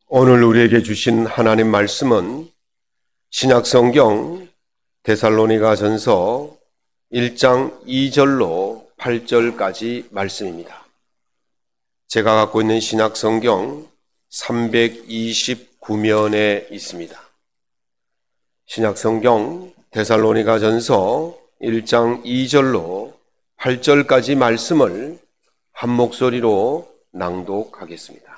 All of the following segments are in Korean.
오늘 우리에게 주신 하나님 말씀은 신약성경 데살로니가전서 1장 2절로 8절까지 말씀입니다. 제가 갖고 있는 신약성경 329면에 있습니다. 신약성경 데살로니가전서 1장 2절로 8절까지 말씀을 한 목소리로 낭독하겠습니다.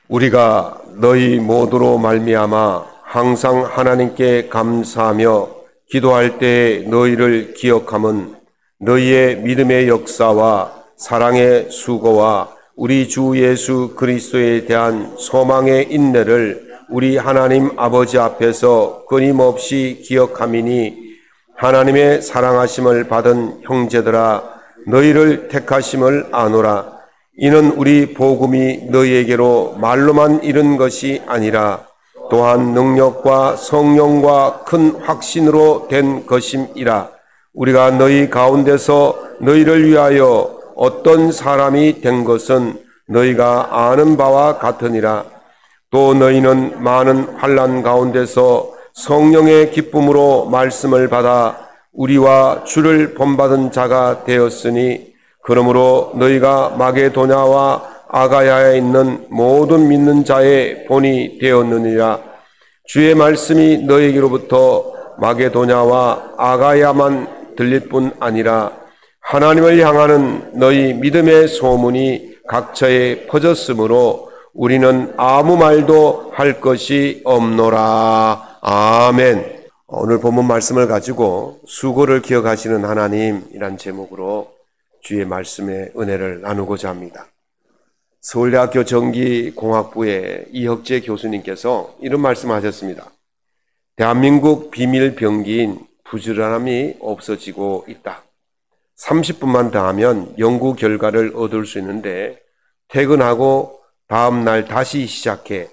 우리가 너희 모두로 말미암아 항상 하나님께 감사하며 기도할 때 너희를 기억함은 너희의 믿음의 역사와 사랑의 수고와 우리 주 예수 그리스도에 대한 소망의 인내를 우리 하나님 아버지 앞에서 끊임없이 기억함이니 하나님의 사랑하심을 받은 형제들아 너희를 택하심을 아노라. 이는 우리 복음이 너희에게로 말로만 이른 것이 아니라 또한 능력과 성령과 큰 확신으로 된 것임이라. 우리가 너희 가운데서 너희를 위하여 어떤 사람이 된 것은 너희가 아는 바와 같으니라. 또 너희는 많은 환난 가운데서 성령의 기쁨으로 말씀을 받아 우리와 주를 본받은 자가 되었으니 그러므로 너희가 마게도냐와 아가야에 있는 모든 믿는 자의 본이 되었느니라. 주의 말씀이 너희에게로부터 마게도냐와 아가야만 들릴 뿐 아니라 하나님을 향하는 너희 믿음의 소문이 각처에 퍼졌으므로 우리는 아무 말도 할 것이 없노라. 아멘. 오늘 본문 말씀을 가지고 수고를 기억하시는 하나님이란 제목으로 주의 말씀의 은혜를 나누고자 합니다. 서울대학교 전기공학부의 이혁재 교수님께서 이런 말씀하셨습니다. 대한민국 비밀 병기인 부지런함이 없어지고 있다. 30분만 더 하면 연구 결과를 얻을 수 있는데 퇴근하고 다음 날 다시 시작해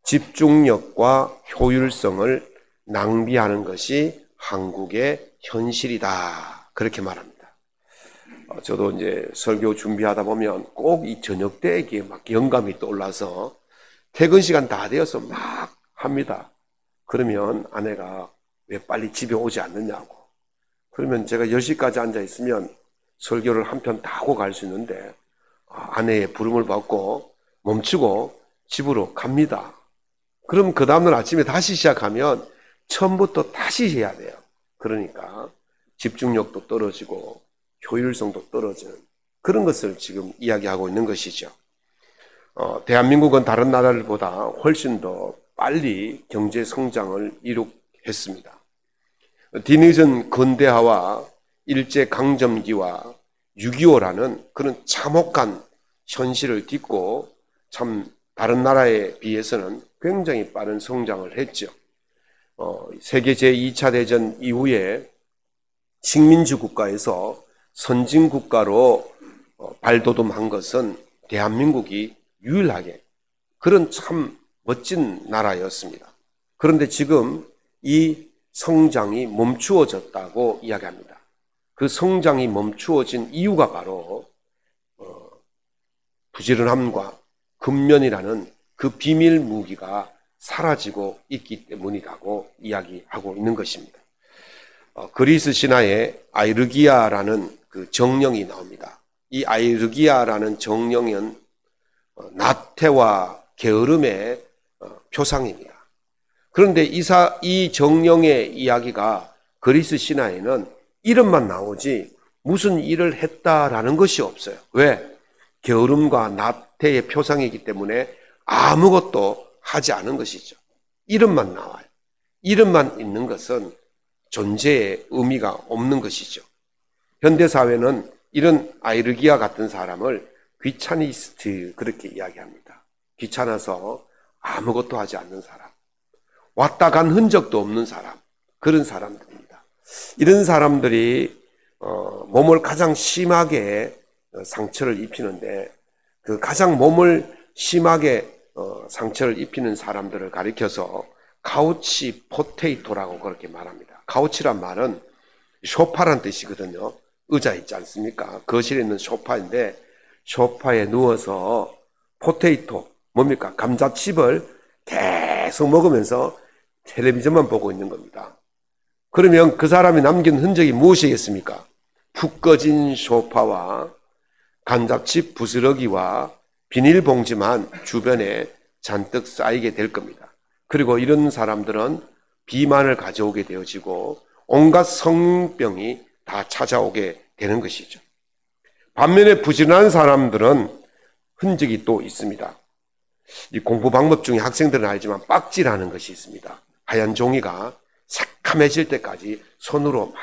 집중력과 효율성을 낭비하는 것이 한국의 현실이다. 그렇게 말합니다. 저도 이제 설교 준비하다 보면 꼭 이 저녁 때에 막 영감이 떠올라서 퇴근 시간 다 되어서 막 합니다. 그러면 아내가 왜 빨리 집에 오지 않느냐고. 그러면 제가 10시까지 앉아 있으면 설교를 한 편 다 하고 갈 수 있는데 아내의 부름을 받고 멈추고 집으로 갑니다. 그럼 그 다음날 아침에 다시 시작하면 처음부터 다시 해야 돼요. 그러니까 집중력도 떨어지고 효율성도 떨어지는 그런 것을 지금 이야기하고 있는 것이죠. 대한민국은 다른 나라들보다 훨씬 더 빨리 경제 성장을 이룩했습니다. 뒤늦은 근대화와 일제강점기와 6.25라는 그런 참혹한 현실을 딛고 참 다른 나라에 비해서는 굉장히 빠른 성장을 했죠. 세계 제2차 대전 이후에 식민지 국가에서 선진국가로 발돋움한 것은 대한민국이 유일하게 그런 참 멋진 나라였습니다. 그런데 지금 이 성장이 멈추어졌다고 이야기합니다. 그 성장이 멈추어진 이유가 바로 부지런함과 근면이라는 그 비밀 무기가 사라지고 있기 때문이라고 이야기하고 있는 것입니다. 그리스 신화에 아이르기아라는 그 정령이 나옵니다. 이 아이르기아라는 정령은 나태와 게으름의 표상입니다. 그런데 이 정령의 이야기가 그리스 신화에는 이름만 나오지 무슨 일을 했다라는 것이 없어요. 왜? 게으름과 나태의 표상이기 때문에 아무것도 하지 않은 것이죠. 이름만 나와요. 이름만 있는 것은 존재의 의미가 없는 것이죠. 현대사회는 이런 아이르기아 같은 사람을 귀차니스트 그렇게 이야기합니다. 귀찮아서 아무것도 하지 않는 사람, 왔다 간 흔적도 없는 사람, 그런 사람들입니다. 이런 사람들이 몸을 가장 심하게 상처를 입히는데 그 가장 몸을 심하게 상처를 입히는 사람들을 가리켜서 카우치 포테이토라고 그렇게 말합니다. 카우치란 말은 소파란 뜻이거든요. 의자 있지 않습니까? 거실에 있는 소파인데 소파에 누워서 포테이토, 뭡니까? 감자칩을 계속 먹으면서 텔레비전만 보고 있는 겁니다. 그러면 그 사람이 남긴 흔적이 무엇이겠습니까? 푹 꺼진 소파와 감자칩 부스러기와 비닐봉지만 주변에 잔뜩 쌓이게 될 겁니다. 그리고 이런 사람들은 비만을 가져오게 되어지고 온갖 성병이 다 찾아오게 되는 것이죠. 반면에 부지런한 사람들은 흔적이 또 있습니다. 이 공부 방법 중에 학생들은 알지만 빡지라는 것이 있습니다. 하얀 종이가 새카매질 때까지 손으로 막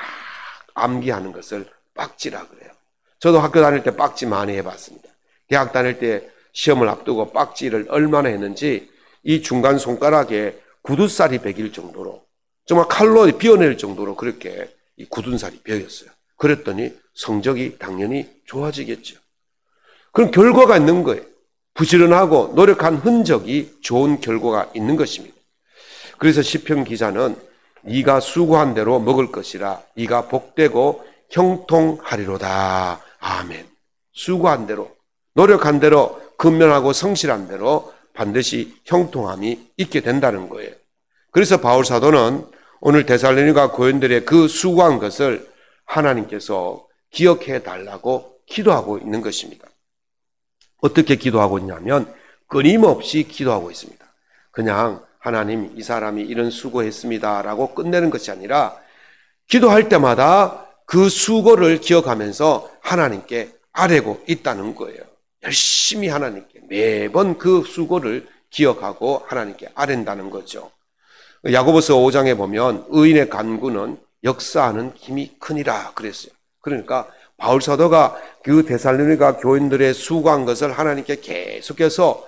암기하는 것을 빡지라 그래요. 저도 학교 다닐 때 빡지 많이 해봤습니다. 대학 다닐 때 시험을 앞두고 빡지를 얼마나 했는지 이 중간 손가락에 굳은살이 배길 정도로, 정말 칼로 비워낼 정도로 그렇게 이 굳은살이 배였어요. 그랬더니 성적이 당연히 좋아지겠죠. 그럼 결과가 있는 거예요. 부지런하고 노력한 흔적이 좋은 결과가 있는 것입니다. 그래서 시편 기자는 네가 수고한 대로 먹을 것이라 네가 복되고 형통하리로다. 아멘. 수고한 대로, 노력한 대로, 근면하고 성실한 대로 반드시 형통함이 있게 된다는 거예요. 그래서 바울 사도는 오늘 데살로니가 교인들의 그 수고한 것을 하나님께서 기억해 달라고 기도하고 있는 것입니다. 어떻게 기도하고 있냐면 끊임없이 기도하고 있습니다. 그냥 하나님, 이 사람이 이런 수고했습니다 라고 끝내는 것이 아니라 기도할 때마다 그 수고를 기억하면서 하나님께 아뢰고 있다는 거예요. 열심히 하나님께 매번 그 수고를 기억하고 하나님께 아랜다는 거죠. 야고보서 5장에 보면 의인의 간구는 역사하는 힘이 크니라 그랬어요. 그러니까 바울 사도가 그 데살로니가 교인들의 수고한 것을 하나님께 계속해서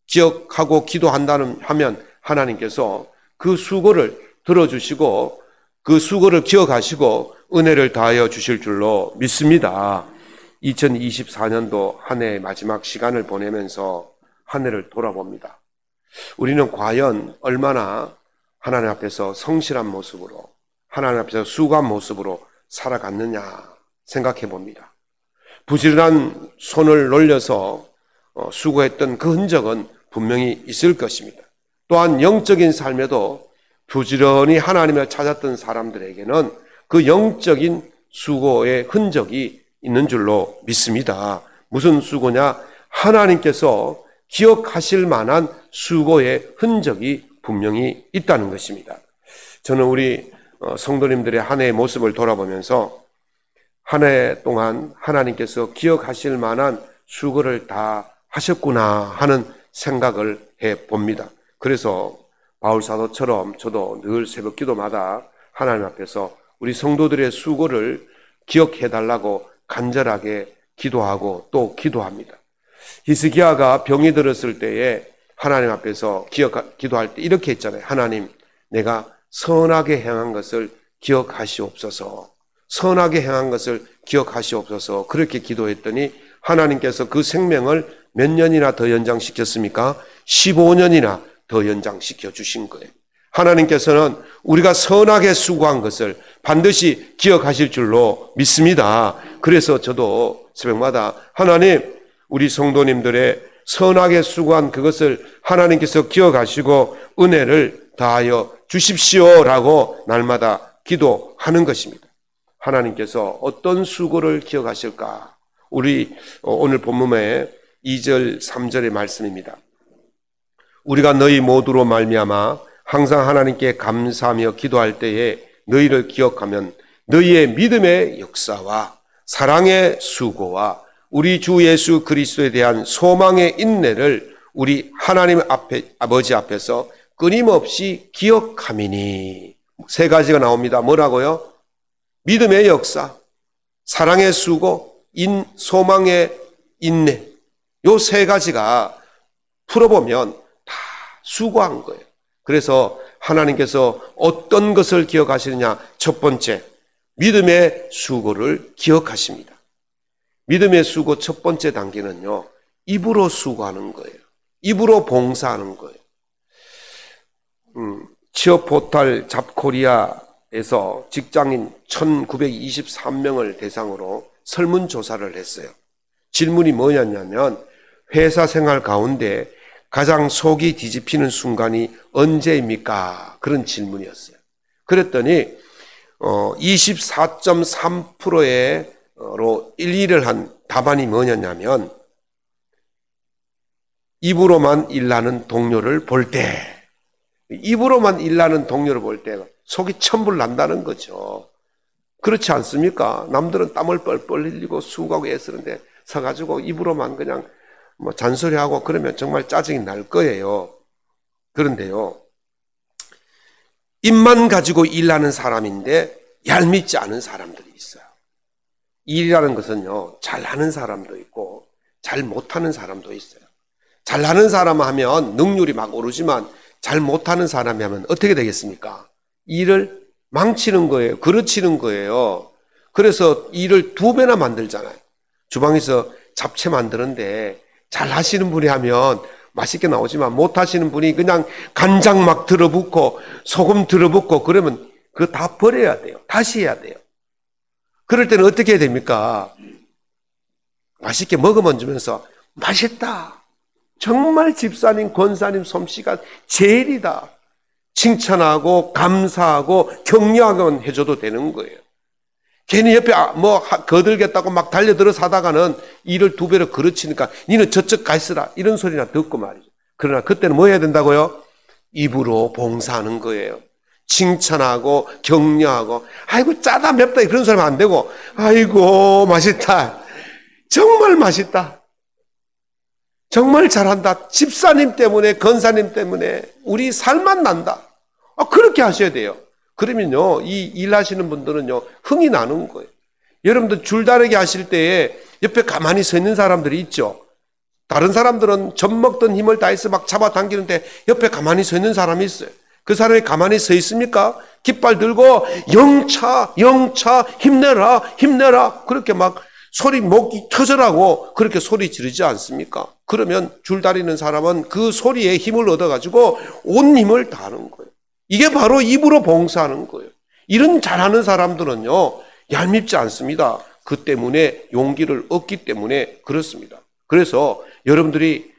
기억하고 기도한다면 하면 하나님께서 그 수고를 들어주시고 그 수고를 기억하시고 은혜를 다하여 주실 줄로 믿습니다. 2024년도 한 해의 마지막 시간을 보내면서 한 해를 돌아봅니다. 우리는 과연 얼마나 하나님 앞에서 성실한 모습으로, 하나님 앞에서 수고한 모습으로 살아갔느냐 생각해 봅니다. 부지런한 손을 놀려서 수고했던 그 흔적은 분명히 있을 것입니다. 또한 영적인 삶에도 부지런히 하나님을 찾았던 사람들에게는 그 영적인 수고의 흔적이 있는 줄로 믿습니다. 무슨 수고냐? 하나님께서 기억하실 만한 수고의 흔적이 분명히 있다는 것입니다. 저는 우리 성도님들의 한 해의 모습을 돌아보면서 한 해 동안 하나님께서 기억하실 만한 수고를 다 하셨구나 하는 생각을 해 봅니다. 그래서 바울 사도처럼 저도 늘 새벽 기도마다 하나님 앞에서 우리 성도들의 수고를 기억해 달라고 간절하게 기도하고 또 기도합니다. 히스기야가 병이 들었을 때에 하나님 앞에서 기도할 때 이렇게 했잖아요. 하나님, 내가 선하게 행한 것을 기억하시옵소서. 선하게 행한 것을 기억하시옵소서. 그렇게 기도했더니 하나님께서 그 생명을 몇 년이나 더 연장시켰습니까? 15년이나 더 연장시켜 주신 거예요. 하나님께서는 우리가 선하게 수고한 것을 반드시 기억하실 줄로 믿습니다. 그래서 저도 새벽마다 하나님, 우리 성도님들의 선하게 수고한 그것을 하나님께서 기억하시고 은혜를 다하여 주십시오라고 날마다 기도하는 것입니다. 하나님께서 어떤 수고를 기억하실까? 우리 오늘 본문의 2절 3절의 말씀입니다. 우리가 너희 모두로 말미암아 항상 하나님께 감사하며 기도할 때에 너희를 기억하면 너희의 믿음의 역사와 사랑의 수고와 우리 주 예수 그리스도에 대한 소망의 인내를 우리 하나님 앞에, 아버지 앞에서 끊임없이 기억함이니. 세 가지가 나옵니다. 뭐라고요? 믿음의 역사, 사랑의 수고, 소망의 인내. 요 세 가지가 풀어보면 다 수고한 거예요. 그래서 하나님께서 어떤 것을 기억하시느냐? 첫 번째, 믿음의 수고를 기억하십니다. 믿음의 수고 첫 번째 단계는요, 입으로 수고하는 거예요. 입으로 봉사하는 거예요. 취업 포털 잡코리아에서 직장인 1923명을 대상으로 설문조사를 했어요. 질문이 뭐였냐면 회사 생활 가운데 가장 속이 뒤집히는 순간이 언제입니까? 그런 질문이었어요. 그랬더니 24.3%로 1위를 한 답안이 뭐냐면 입으로만 일하는 동료를 볼 때, 입으로만 일하는 동료를 볼 때 속이 천불 난다는 거죠. 그렇지 않습니까? 남들은 땀을 뻘뻘 흘리고 수고하고 애쓰는데 서가지고 입으로만 그냥 뭐 잔소리하고 그러면 정말 짜증이 날 거예요. 그런데요, 입만 가지고 일하는 사람인데 얄밉지 않은 사람들이 있어요. 일이라는 것은요, 잘하는 사람도 있고 잘 못하는 사람도 있어요. 잘하는 사람 하면 능률이 막 오르지만 잘 못하는 사람이 하면 어떻게 되겠습니까? 일을 망치는 거예요. 그르치는 거예요. 그래서 일을 2배나 만들잖아요. 주방에서 잡채 만드는데 잘 하시는 분이 하면 맛있게 나오지만 못 하시는 분이 그냥 간장 막 들어붓고 소금 들어붓고 그러면 그거 다 버려야 돼요. 다시 해야 돼요. 그럴 때는 어떻게 해야 됩니까? 맛있게 먹으면 주면서 맛있다. 정말 집사님, 권사님 솜씨가 제일이다. 칭찬하고 감사하고 격려하면 해줘도 되는 거예요. 괜히 옆에 뭐 거들겠다고 막 달려들어서 하다가는 일을 2배로 그르치니까 니는 저쪽 가 있으라 이런 소리나 듣고 말이죠. 그러나 그때는 뭐 해야 된다고요? 입으로 봉사하는 거예요. 칭찬하고 격려하고 아이고 짜다 맵다 그런 소리 하면 안 되고 아이고 맛있다. 정말 맛있다. 정말 잘한다. 집사님 때문에 권사님 때문에 우리 살만 난다. 그렇게 하셔야 돼요. 그러면요, 이 일하시는 분들은요, 흥이 나는 거예요. 여러분들 줄다리기 하실 때에 옆에 가만히 서 있는 사람들이 있죠. 다른 사람들은 젖 먹던 힘을 다해서 막 잡아당기는데 옆에 가만히 서 있는 사람이 있어요. 그 사람이 가만히 서 있습니까? 깃발 들고 영차, 영차, 힘내라, 힘내라. 그렇게 막 소리 목이 터져라고 그렇게 소리 지르지 않습니까? 그러면 줄다리는 사람은 그 소리에 힘을 얻어가지고 온 힘을 다하는 거예요. 이게 바로 입으로 봉사하는 거예요. 이런 잘하는 사람들은요, 얄밉지 않습니다. 그 때문에 용기를 얻기 때문에 그렇습니다. 그래서 여러분들이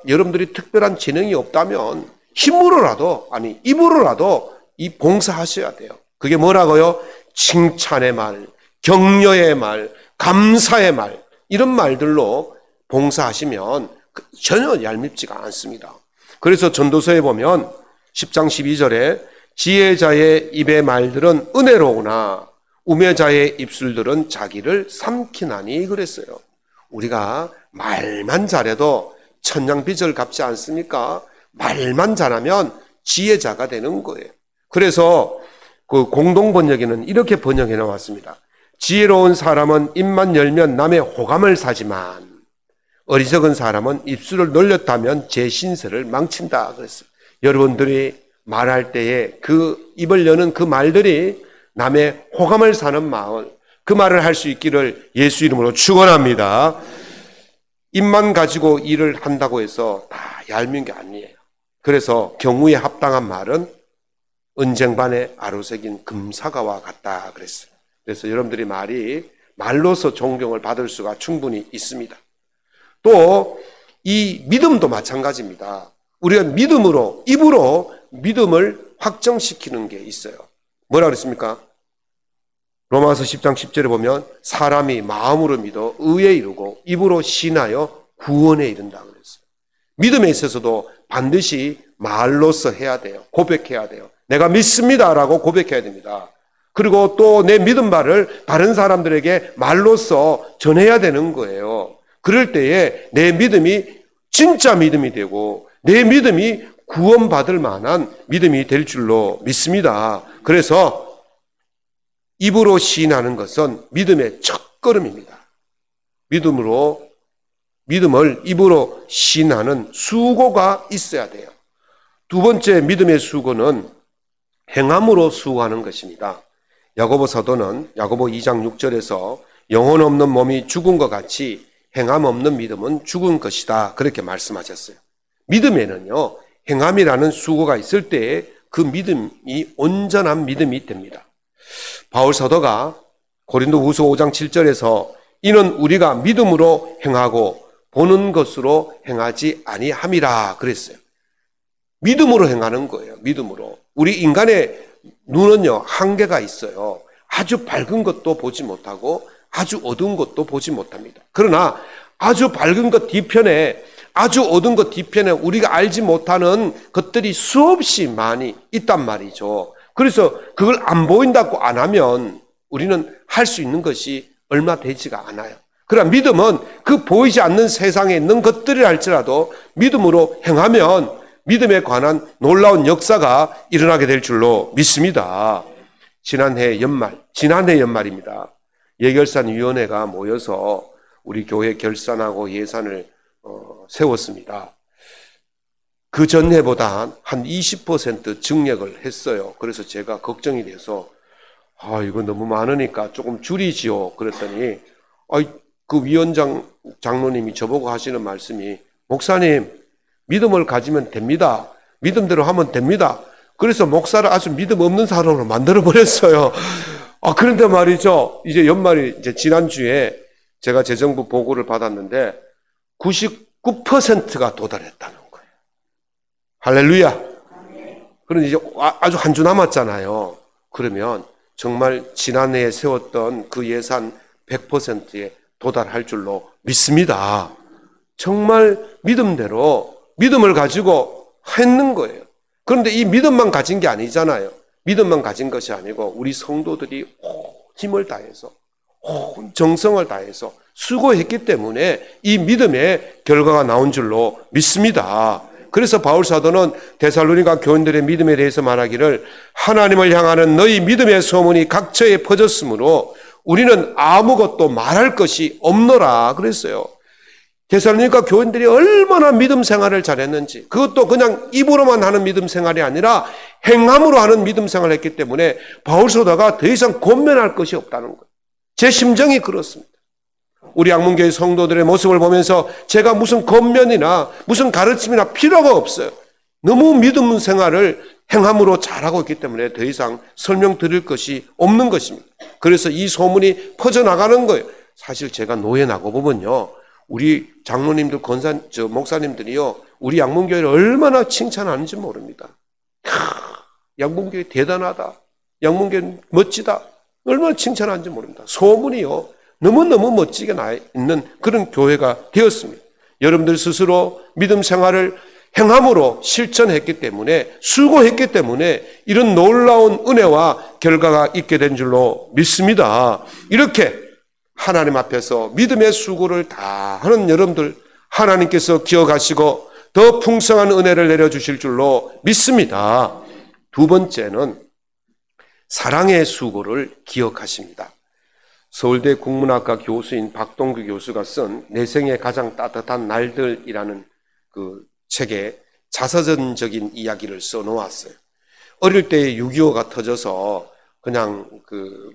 여러분들이 특별한 재능이 없다면 힘으로라도, 아니, 입으로라도 이 봉사하셔야 돼요. 그게 뭐라고요? 칭찬의 말, 격려의 말, 감사의 말, 이런 말들로 봉사하시면 전혀 얄밉지가 않습니다. 그래서 전도서에 보면 10장 12절에 지혜자의 입의 말들은 은혜로우나 우매자의 입술들은 자기를 삼키나니 그랬어요. 우리가 말만 잘해도 천냥빚을 갚지 않습니까? 말만 잘하면 지혜자가 되는 거예요. 그래서 그 공동번역에는 이렇게 번역해 나왔습니다. 지혜로운 사람은 입만 열면 남의 호감을 사지만 어리석은 사람은 입술을 놀렸다면 제 신세를 망친다 그랬어요. 여러분들이 말할 때에 그 입을 여는 그 말들이 남의 호감을 사는 마음, 그 말을 할 수 있기를 예수 이름으로 축원합니다. 입만 가지고 일을 한다고 해서 다 얄미운 게 아니에요. 그래서 경우에 합당한 말은 은쟁반에 아로새긴 금사과와 같다 그랬어요. 그래서 여러분들이 말로서 존경을 받을 수가 충분히 있습니다. 또 이 믿음도 마찬가지입니다. 우리가 믿음으로, 입으로 믿음을 확정시키는 게 있어요. 뭐라 그랬습니까? 로마서 10장 10절에 보면 사람이 마음으로 믿어 의에 이르고 입으로 신하여 구원에 이른다 그랬어요. 믿음에 있어서도 반드시 말로서 해야 돼요. 고백해야 돼요. 내가 믿습니다라고 고백해야 됩니다. 그리고 또 내 믿음 말을 다른 사람들에게 말로써 전해야 되는 거예요. 그럴 때에 내 믿음이 진짜 믿음이 되고 내 믿음이 구원받을 만한 믿음이 될 줄로 믿습니다. 그래서 입으로 시인하는 것은 믿음의 첫걸음입니다. 믿음을 입으로 시인하는 수고가 있어야 돼요. 두 번째 믿음의 수고는 행함으로 수고하는 것입니다. 야고보 사도는 야고보 2장 6절에서 영혼 없는 몸이 죽은 것 같이 행함 없는 믿음은 죽은 것이다. 그렇게 말씀하셨어요. 믿음에는요, 행함이라는 수고가 있을 때 그 믿음이 온전한 믿음이 됩니다. 바울 사도가 고린도후서 5장 7절에서 이는 우리가 믿음으로 행하고 보는 것으로 행하지 아니함이라 그랬어요. 믿음으로 행하는 거예요. 믿음으로. 우리 인간의 눈은요, 한계가 있어요. 아주 밝은 것도 보지 못하고 아주 어두운 것도 보지 못합니다. 그러나 아주 밝은 것 뒤편에, 아주 어두운 것 뒤편에 우리가 알지 못하는 것들이 수없이 많이 있단 말이죠. 그래서 그걸 안 보인다고 안 하면 우리는 할 수 있는 것이 얼마 되지가 않아요. 그러나 믿음은 그 보이지 않는 세상에 있는 것들을 할지라도 믿음으로 행하면 믿음에 관한 놀라운 역사가 일어나게 될 줄로 믿습니다. 지난해 연말입니다. 예결산위원회가 모여서 우리 교회 결산하고 예산을 세웠습니다. 그 전해보다 한 20% 증액을 했어요. 그래서 제가 걱정이 돼서 이거 너무 많으니까 조금 줄이지요. 그랬더니 그 위원장 장로님이 저보고 하시는 말씀이, 목사님 믿음을 가지면 됩니다. 믿음대로 하면 됩니다. 그래서 목사를 아주 믿음 없는 사람으로 만들어 버렸어요. 그런데 말이죠, 이제 연말이 이제 지난주에 제가 재정부 보고를 받았는데 99%가 도달했다는 거예요. 할렐루야. 그럼 이제 아주 한 주 남았잖아요. 그러면 정말 지난해에 세웠던 그 예산 100%에 도달할 줄로 믿습니다. 정말 믿음대로 믿음을 가지고 했는 거예요. 그런데 이 믿음만 가진 게 아니잖아요. 믿음만 가진 것이 아니고 우리 성도들이 온 힘을 다해서, 온 정성을 다해서 수고했기 때문에 이 믿음의 결과가 나온 줄로 믿습니다. 그래서 바울 사도는 데살로니가 교인들의 믿음에 대해서 말하기를, 하나님을 향하는 너희 믿음의 소문이 각처에 퍼졌으므로 우리는 아무것도 말할 것이 없노라 그랬어요. 데살로니가 교인들이 얼마나 믿음 생활을 잘했는지, 그것도 그냥 입으로만 하는 믿음 생활이 아니라 행함으로 하는 믿음 생활을 했기 때문에 바울 사도가 더 이상 권면할 것이 없다는 거예요. 제 심정이 그렇습니다. 우리 양문교회 성도들의 모습을 보면서 제가 무슨 권면이나 무슨 가르침이나 필요가 없어요. 너무 믿음 생활을 행함으로 잘하고 있기 때문에 더 이상 설명드릴 것이 없는 것입니다. 그래서 이 소문이 퍼져나가는 거예요. 사실 제가 노예나고 보면요, 우리 장로님들, 목사님들이요, 우리 양문교회를 얼마나 칭찬하는지 모릅니다. 양문교회 대단하다, 양문교회 멋지다, 얼마나 칭찬하는지 모릅니다. 소문이요, 너무너무 멋지게 나 있는 그런 교회가 되었습니다. 여러분들 스스로 믿음 생활을 행함으로 실천했기 때문에, 수고했기 때문에 이런 놀라운 은혜와 결과가 있게 된 줄로 믿습니다. 이렇게 하나님 앞에서 믿음의 수고를 다 하는 여러분들, 하나님께서 기억하시고 더 풍성한 은혜를 내려주실 줄로 믿습니다. 두 번째는 사랑의 수고를 기억하십니다. 서울대 국문학과 교수인 박동규 교수가 쓴 내 생의 가장 따뜻한 날들이라는 그 책에 자서전적인 이야기를 써놓았어요. 어릴 때 6.25가 터져서 그냥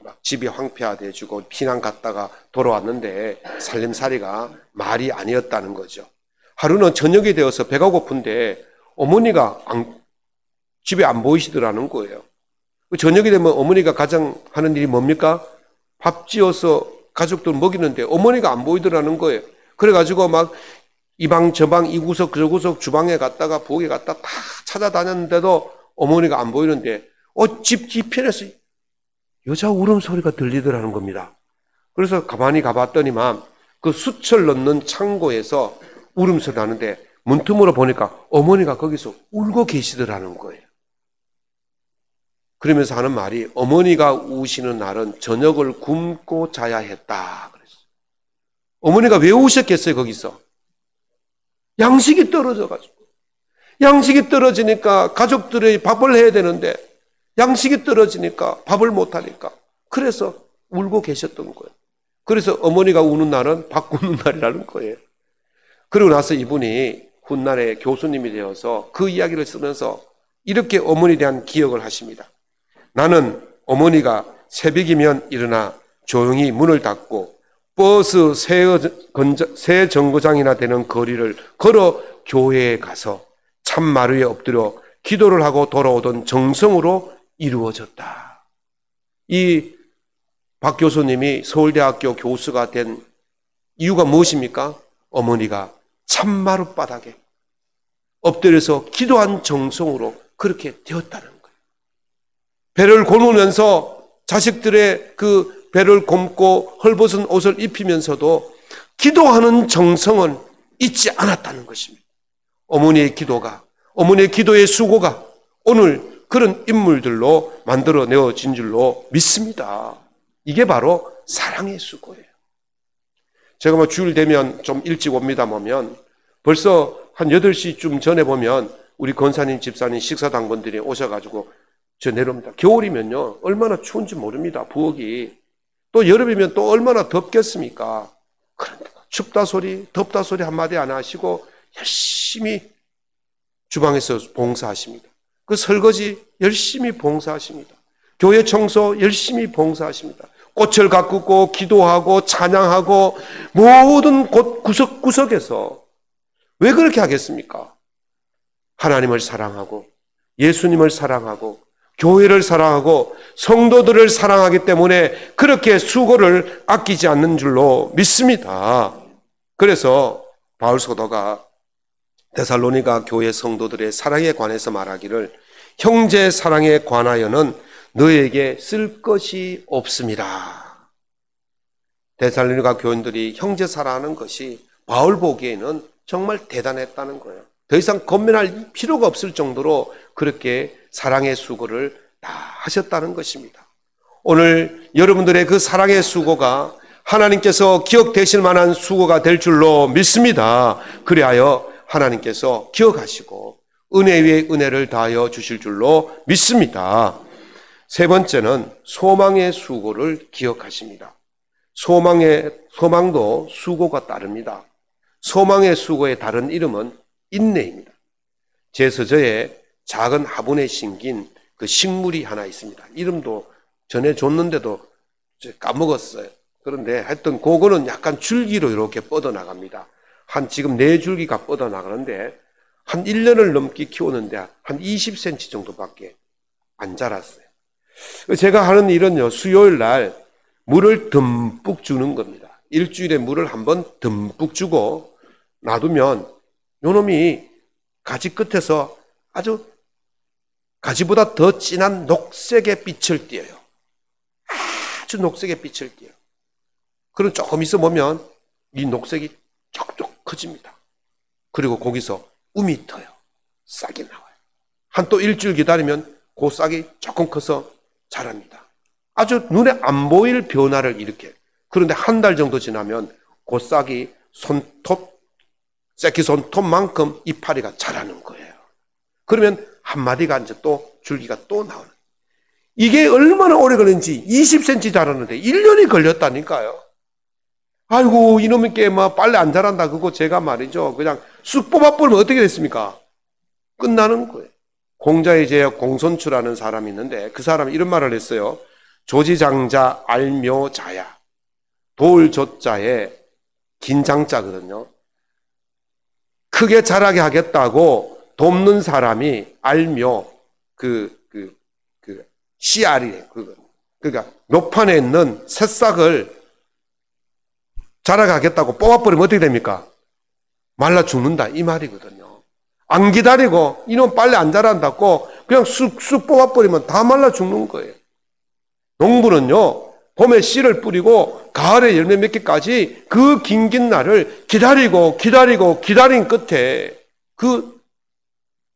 막 집이 황폐화돼지고 피난 갔다가 돌아왔는데 살림살이가 말이 아니었다는 거죠. 하루는 저녁이 되어서 배가 고픈데 어머니가 집에 안 보이시더라는 거예요. 저녁이 되면 어머니가 가장 하는 일이 뭡니까? 밥 지어서 가족들 먹이는데 어머니가 안 보이더라는 거예요. 그래가지고 막 이 방 저 방 이 구석 저 구석 주방에 갔다가 부엌에 갔다 다 찾아다녔는데도 어머니가 안 보이는데 집 뒤편에서 여자 울음소리가 들리더라는 겁니다. 그래서 가만히 가봤더니만 그 수철 넣는 창고에서 울음소리 나는데 문틈으로 보니까 어머니가 거기서 울고 계시더라는 거예요. 그러면서 하는 말이, 어머니가 우시는 날은 저녁을 굶고 자야 했다 그랬어요. 어머니가 왜 우셨겠어요? 거기서 양식이 떨어져가지고, 양식이 떨어지니까 가족들이 밥을 해야 되는데 양식이 떨어지니까 밥을 못하니까, 그래서 울고 계셨던 거예요. 그래서 어머니가 우는 날은 밥 굶는 날이라는 거예요. 그리고 나서 이분이 훗날에 교수님이 되어서 그 이야기를 쓰면서 이렇게 어머니에 대한 기억을 하십니다. 나는 어머니가 새벽이면 일어나 조용히 문을 닫고 버스 새 정거장이나 되는 거리를 걸어 교회에 가서 참마루에 엎드려 기도를 하고 돌아오던 정성으로 이루어졌다. 이 박 교수님이 서울대학교 교수가 된 이유가 무엇입니까? 어머니가 참마룻바닥에 엎드려서 기도한 정성으로 그렇게 되었다는 거예요. 배를 고누면서 자식들의 그 배를 곪고 헐벗은 옷을 입히면서도 기도하는 정성은 잊지 않았다는 것입니다. 어머니의 기도가, 어머니의 기도의 수고가 오늘 그런 인물들로 만들어내어진 줄로 믿습니다. 이게 바로 사랑의 수고예요. 제가 뭐 주일 되면 좀 일찍 옵니다 보면 벌써 한 8시쯤 전에 보면 우리 권사님 집사님 식사당번들이 오셔가지고 저 내려옵니다. 겨울이면요 얼마나 추운지 모릅니다. 부엌이. 또 여름이면 또 얼마나 덥겠습니까? 그런데 춥다 소리 덥다 소리 한마디 안 하시고 열심히 주방에서 봉사하십니다. 그 설거지 열심히 봉사하십니다. 교회 청소 열심히 봉사하십니다. 꽃을 가꾸고 기도하고 찬양하고 모든 곳 구석구석에서 왜 그렇게 하겠습니까? 하나님을 사랑하고 예수님을 사랑하고 교회를 사랑하고 성도들을 사랑하기 때문에 그렇게 수고를 아끼지 않는 줄로 믿습니다. 그래서 바울 사도가 데살로니가 교회 성도들의 사랑에 관해서 말하기를 형제 사랑에 관하여는 너에게 쓸 것이 없습니다. 데살로니가 교인들이 형제 사랑하는 것이 바울 보기에는 정말 대단했다는 거예요. 더 이상 권면할 필요가 없을 정도로 그렇게 사랑의 수고를 다 하셨다는 것입니다. 오늘 여러분들의 그 사랑의 수고가 하나님께서 기억되실 만한 수고가 될 줄로 믿습니다. 그리하여 하나님께서 기억하시고 은혜 위에 은혜를 다하여 주실 줄로 믿습니다. 세 번째는 소망의 수고를 기억하십니다. 소망도 수고가 따릅니다. 소망의 수고의 다른 이름은 인내입니다. 제 서재에 작은 화분에 심긴 그 식물이 하나 있습니다. 이름도 전해줬는데도 까먹었어요. 그런데 하여튼 그거는 약간 줄기로 이렇게 뻗어나갑니다. 한 지금 4줄기가 뻗어나가는데 한 1년을 넘게 키우는데 한 20cm 정도밖에 안 자랐어요. 제가 하는 일은요, 수요일 날 물을 듬뿍 주는 겁니다. 일주일에 물을 한번 듬뿍 주고 놔두면 요놈이 가지 끝에서 아주 가지보다 더 진한 녹색의 빛을 띄어요. 아주 녹색의 빛을 띄어요. 그럼 조금 있어 보면 이 녹색이 쪽쪽 커집니다. 그리고 거기서 um이 터요. 싹이 나와요. 한 또 일주일 기다리면 그 싹이 조금 커서 자랍니다. 아주 눈에 안 보일 변화를 일으켜요. 그런데 한 달 정도 지나면 그 싹이 새끼손톱만큼 이파리가 자라는 거예요. 그러면 한 마디가 이제 또 줄기가 또 나오는. 이게 얼마나 오래 걸렸는지 20cm 자랐는데 1년이 걸렸다니까요. 아이고 이놈의 게 막 빨리 안 자란다 그거 제가 말이죠. 그냥 쑥 뽑아버리면 어떻게 됐습니까? 끝나는 거예요. 공자의 제역 공손추라는 사람이 있는데 그 사람이 이런 말을 했어요. 조지장자 알묘자야. 돌조자에 긴장자거든요. 크게 자라게 하겠다고 돕는 사람이 알묘 씨알이에요. 그러니까 높판에 있는 새싹을 자라게 하겠다고 뽑아버리면 어떻게 됩니까? 말라 죽는다 이 말이거든요. 안 기다리고 이놈 빨리 안 자란다고 그냥 쑥쑥 뽑아버리면 다 말라 죽는 거예요. 농부는요 봄에 씨를 뿌리고 가을에 열매 맺기까지 그 긴 날을 기다린 끝에 그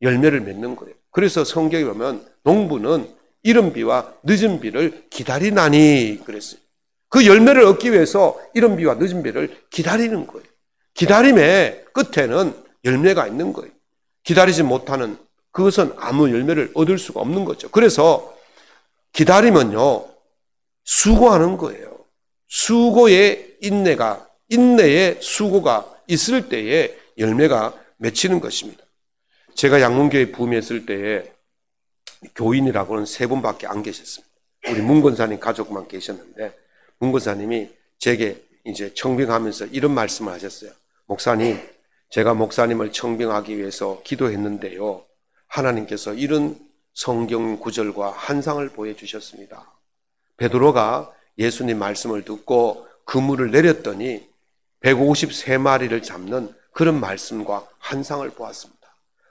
열매를 맺는 거예요. 그래서 성경에 보면 농부는 이른 비와 늦은 비를 기다리나니 그랬어요. 그 열매를 얻기 위해서 이른 비와 늦은 비를 기다리는 거예요. 기다림의 끝에는 열매가 있는 거예요. 기다리지 못하는 그것은 아무 열매를 얻을 수가 없는 거죠. 그래서 기다리면요 수고하는 거예요. 수고의 인내의 수고가 있을 때에 열매가 맺히는 것입니다. 제가 양문교회 부임했을 때에 교인이라고는 3분밖에 안 계셨습니다. 우리 문 권사님 가족만 계셨는데 문 권사님이 제게 이제 청빙하면서 이런 말씀을 하셨어요. 목사님, 제가 목사님을 청빙하기 위해서 기도했는데요. 하나님께서 이런 성경 구절과 환상을 보여주셨습니다. 베드로가 예수님 말씀을 듣고 그물을 내렸더니 153마리를 잡는 그런 말씀과 환상을 보았습니다.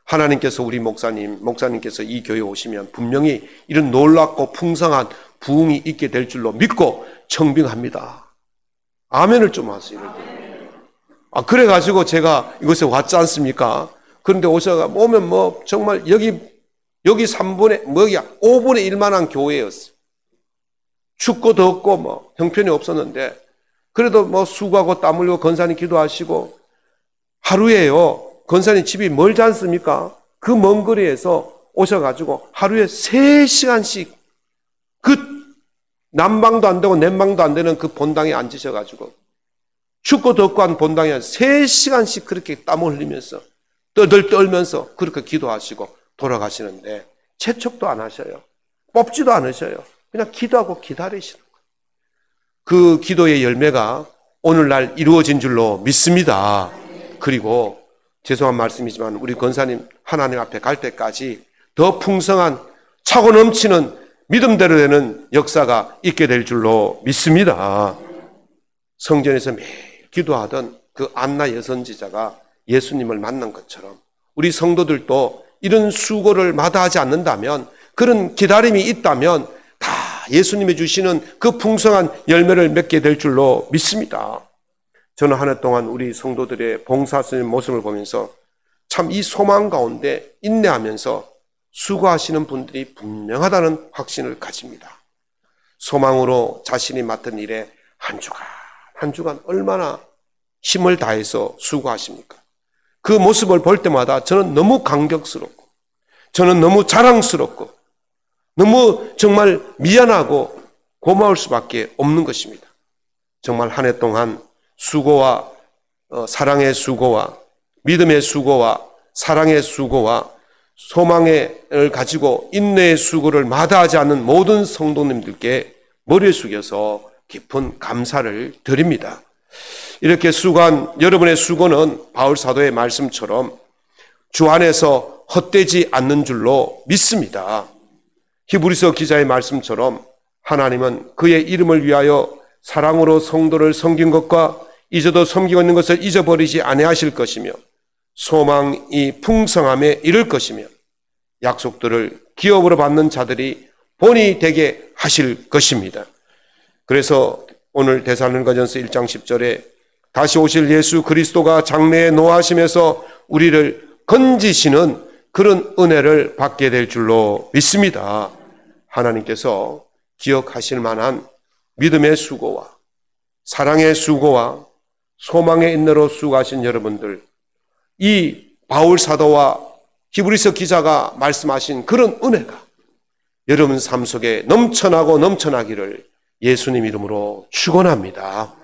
하나님께서 우리 목사님께서 이 교회에 오시면 분명히 이런 놀랍고 풍성한 부흥이 있게 될 줄로 믿고 청빙합니다. 아멘을 좀 하세요. 그래가지고 제가 이곳에 왔지 않습니까? 그런데 오면 정말 여기 5분의 1만한 교회였어요. 춥고 덥고 형편이 없었는데, 그래도 수고하고 땀 흘리고 권사님 기도하시고, 하루에요, 권사님 집이 멀지 않습니까? 그 먼 거리에서 오셔가지고 하루에 3시간씩 그 남방도 안 되고 남방도 안 되는 그 본당에 앉으셔가지고 춥고 덥고 한 본당에 3시간씩 그렇게 땀을 흘리면서 떠들 떨면서 그렇게 기도하시고 돌아가시는데, 재촉도 안 하셔요. 뽑지도 않으셔요. 그냥 기도하고 기다리시는 거예요. 그 기도의 열매가 오늘날 이루어진 줄로 믿습니다. 그리고 죄송한 말씀이지만 우리 권사님 하나님 앞에 갈 때까지 더 풍성한 차고 넘치는 믿음대로 되는 역사가 있게 될 줄로 믿습니다. 성전에서 매일 기도하던 그 안나 여선지자가 예수님을 만난 것처럼 우리 성도들도 이런 수고를 마다하지 않는다면, 그런 기다림이 있다면 다 예수님이 주시는 그 풍성한 열매를 맺게 될 줄로 믿습니다. 저는 한 해 동안 우리 성도들의 봉사하시는 모습을 보면서 참 이 소망 가운데 인내하면서 수고하시는 분들이 분명하다는 확신을 가집니다. 소망으로 자신이 맡은 일에 한 주간 얼마나 힘을 다해서 수고하십니까? 그 모습을 볼 때마다 저는 너무 감격스럽고, 저는 너무 자랑스럽고, 너무 정말 미안하고 고마울 수밖에 없는 것입니다. 정말 한 해 동안 수고와 사랑의 수고와 믿음의 수고와 사랑의 수고와 소망을 가지고 인내의 수고를 마다하지 않는 모든 성도님들께 머리를 숙여서 깊은 감사를 드립니다. 이렇게 수고한 여러분의 수고는 바울 사도의 말씀처럼 주 안에서 헛되지 않는 줄로 믿습니다. 히브리서 기자의 말씀처럼 하나님은 그의 이름을 위하여 사랑으로 성도를 섬긴 것과 이제도 섬기고 있는 것을 잊어버리지 아니하실 것이며 소망이 풍성함에 이를 것이며 약속들을 기업으로 받는 자들이 본이 되게 하실 것입니다. 그래서 오늘 데살로니가전서 1장 10절에 다시 오실 예수 그리스도가 장래에 노하심에서 우리를 건지시는 그런 은혜를 받게 될 줄로 믿습니다. 하나님께서 기억하실 만한 믿음의 수고와 사랑의 수고와 소망의 인내로 수고하신 여러분들, 이 바울 사도와 히브리서 기자가 말씀하신 그런 은혜가 여러분 삶 속에 넘쳐나고 넘쳐나기를 예수님 이름으로 축원합니다.